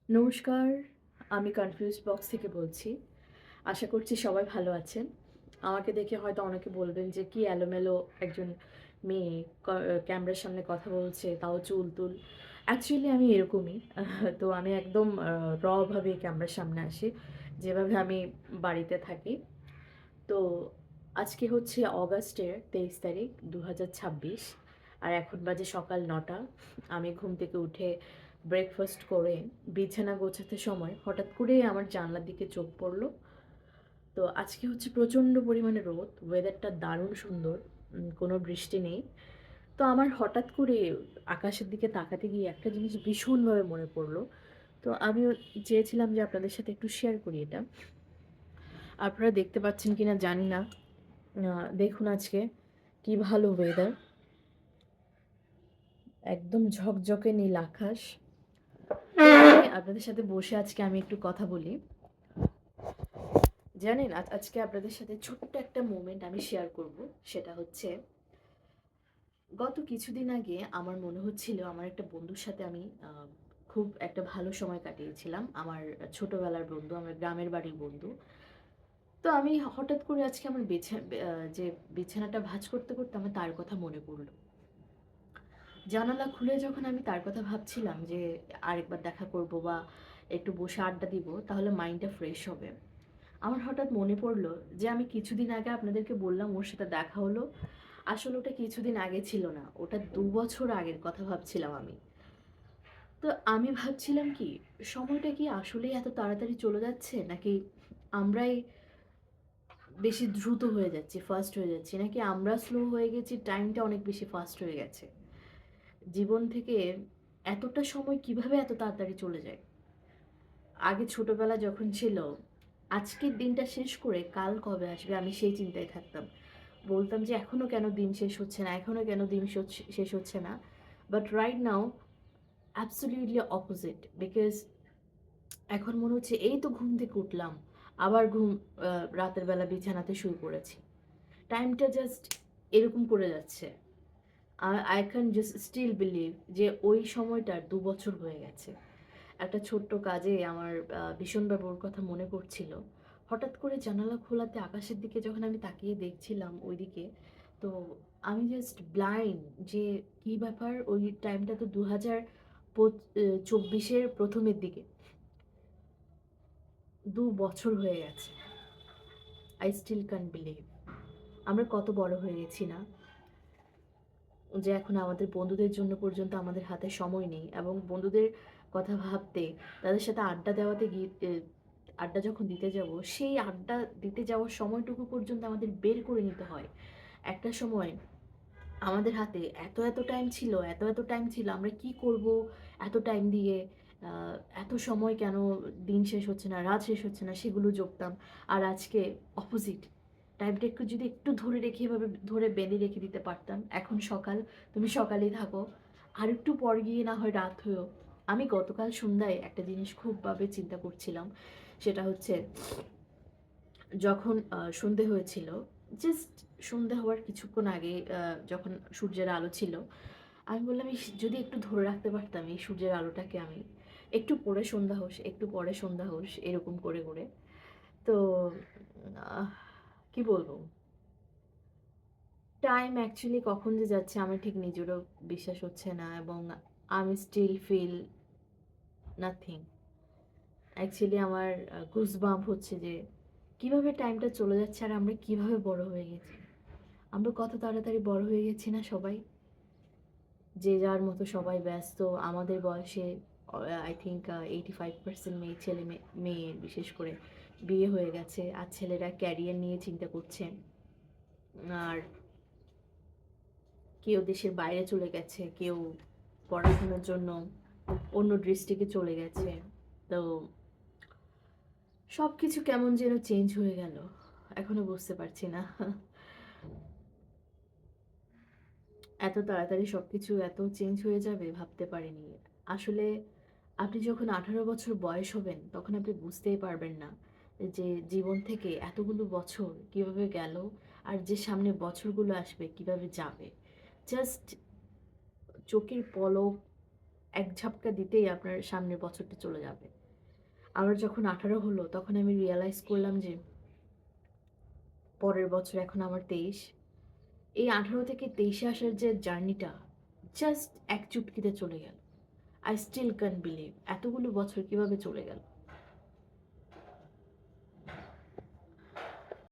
নমস্কার, আমি confuse box থেকে বলছি। আশা করছি সবাই ভালো আছেন। আমাকে দেখে হয়তো অনেকে বলবেন যে, "কি এলোমেলো একজন মেয়ে ক্যামেরার সামনে কথা বলছে, তাও চুল-টুল।" অ্যাকচুয়ালি আমি এরকমই। তো আমি একদম ভাবে ক্যামেরার সামনে আসি, যেভাবে আমি বাড়িতে থাকি। তো আজকে হচ্ছে অগাস্টের ২৩ তারিখ ২০২৬ আর এখন বাজে সকাল ৯টা। আমি ঘুম থেকে উঠে ব্রেকফাস্ট করে বিছানা গোছাতে সময় হঠাৎ করেই আমার জানলার দিকে চোখ পড়ল। তো আজকে হচ্ছে প্রচণ্ড পরিমাণে রোদ। ওয়েদারটা দারুণ সুন্দর। কোনো বৃষ্টি নেই। তো আমার হঠাৎ করে আকাশের দিকে তাকাতে গিয়ে একটা জিনিস ভীষণভাবে মনে পড়ল। তো আমিও চেয়েছিলাম যে আপনাদের সাথে একটু শেয়ার করি এটা। আপনারা দেখতে পাচ্ছেন কিনা জানি না। দেখুন আজকে কি ভালো ওয়েদার। একদম ঝকঝকে নীল আকাশ। আপনাদের সাথে বসে আজকে আমি একটু কথা বলি। জানেন আজকে আপনাদের সাথে ছোট্ট একটা মোমেন্ট আমি শেয়ার করব। সেটা হচ্ছে গত কিছুদিন আগে আমার মনে হচ্ছিল আমার একটা বন্ধুর সাথে আমি খুব একটা ভালো সময় কাটিয়েছিলাম। আমার ছোটবেলার বন্ধু, আমার গ্রামের বাড়ির বন্ধু। তো আমি হঠাৎ করে আজকে আমার যে বিছানাটা ভাঁজ করতে, করতে আমার তার কথা মনে পড়ল। জানালা খুলে যখন আমি তার কথা ভাবছিলাম যে আরেকবার দেখা করব বা একটু বসে আড্ডা দিব তাহলে মাইন্ডটা ফ্রেশ হবে। আমার হঠাৎ মনে পড়লো যে আমি কিছুদিন আগে আপনাদেরকে বললাম ওর সাথে দেখা হলো। আসলে ওটা কিছুদিন আগে ছিল না। ওটা ২ বছর আগের কথা ভাবছিলাম আমি। তো আমি ভাবছিলাম কি সময়টা কি আসলেই এত তাড়াতাড়ি চলে যাচ্ছে? নাকি আমরাই বেশি দ্রুত হয়ে যাচ্ছি, ফাস্ট হয়ে যাচ্ছি? নাকি আমরা স্লো হয়ে গেছি, টাইমটা অনেক বেশি ফাস্ট হয়ে গেছে? জীবন থেকে এতটা সময় কিভাবে এত তাড়াতাড়ি চলে যায়? আগে ছোটবেলা যখন ছিল, আজকের দিনটা শেষ করে কাল কবে আসবে আমি সেই চিন্তায় থাকতাম। বলতাম যে এখনো কেন দিন শেষ হচ্ছে না, এখনো কেন দিন শেষ হচ্ছে না। But right now absolutely opposite. Because এখন মনে হচ্ছে এই তো ঘুম থেকে উঠলাম, আবার আ রাতের বেলা বিছানাতে শুয়ে পড়েছি। টাইমটা জাস্ট এরকম করে যাচ্ছে। I can just still believe যে ওই সময়টার ২ বছর হয়ে গেছে। একটা ছোট্ট কাজে আমার ভীষণভাবে ওর কথা মনে পড়ছিল। হঠাৎ করে জানালা খোলাতে আকাশের দিকে যখন আমি তাকিয়ে দেখছিলাম ওইদিকে, তো আমি জাস্ট ব্লাইন্ড যে কি ব্যাপার ওই টাইমটা তো ২০২৪ এর ১ম এর দিকে। ২ বছর হয়ে গেছে। I still can't believe আমরা কত বড় হয়ে গেছি না? যে এখন আমাদের বন্ধুদের জন্য পর্যন্ত আমাদের হাতে সময় নেই এবং বন্ধুদের কথা ভাবতে তাদের সাথে আড্ডা দেওয়াতে গিয়ে আড্ডা যখন দিতে যাব সেই আড্ডা দিতে যাওয়ার সময়টুকু পর্যন্ত আমাদের বের করে নিতে হয়। একটা সময় আমাদের হাতে এত টাইম ছিল, এত টাইম ছিল আমরা কি করব এত টাইম দিয়ে আ এত সময় কেন দিন শেষ হচ্ছে না, রাত শেষ হচ্ছে না সেগুলো জপতাম। আর আজকে অপোজিট। টাইমটা একটু যদি একটু ধরে রেখে এভাবে ধরে বেঁধে রেখে দিতে পারতাম। এখন সকাল, তুমি সকালেই থাকো। আরেকটু পর গিয়ে না হয় রাত হয়েও। আমি গতকাল সন্ধ্যায় একটা জিনিস খুবভাবে চিন্তা করছিলাম। সেটা হচ্ছে যখন সন্ধে হয়েছিল, জাস্ট সন্ধে হওয়ার কিছুক্ষণ আগে যখন সূর্যের আলো ছিল, আমি বললাম, "ইস! যদি একটু ধরে রাখতে পারতাম এই সূর্যের আলোটাকে আমি। একটু পরে সন্ধ্যা হোস, একটু পরে সন্ধ্যা হোস।" এরকম করে, করে। তো আহ কি বলবো? টাইম অ্যাকচুয়ালি কখন যে যাচ্ছে আমার ঠিক নিজেরও বিশ্বাস হচ্ছে না এবং আমি স্টিল ফিল নাথিং। অ্যাকচুয়ালি আমার গুজবাম্প হচ্ছে যে কিভাবে টাইমটা চলে যাচ্ছে আর আমরা কিভাবে বড় হয়ে গেছি। আমরা কত তাড়াতাড়ি বড় হয়ে গেছি না সবাই? যে যার মতো সবাই ব্যস্ত। আমাদের বয়সে আই থিংক 85% মেয়ে বিশেষ করে বিয়ে হয়ে গেছে। আর ছেলেরা ক্যারিয়ার নিয়ে চিন্তা করছে। আর কেউ দেশের বাইরে চলে গেছে, কেউ পড়াশোনার জন্য অন্য ডিস্ট্রিক্টে চলে গেছে। তো সবকিছু কেমন যেন চেঞ্জ হয়ে গেল। এখনো বুঝতে পারছি না। এত তাড়াতাড়ি সবকিছু এত চেঞ্জ হয়ে যাবে ভাবতে পারিনি। আসলে আপনি যখন ১৮ বছর বয়স হবেন তখন আপনি বুঝতেই পারবেন না যে জীবন থেকে এতগুলো বছর কিভাবে গেল আর যে সামনে বছরগুলো আসবে কিভাবে যাবে। জাস্ট চোখের পলক এক ঝাপটা দিতেই আপনার সামনের বছরটা চলে যাবে। আমার যখন 18 হলো তখন আমি রিয়ালাইজ করলাম যে পরের বছর এখন আমার 23। এই 18 থেকে 23 এ আসার যে জার্নিটা জাস্ট এক চুটকিতে চলে গেল। I still can't believe এতগুলো বছর কিভাবে চলে গেল।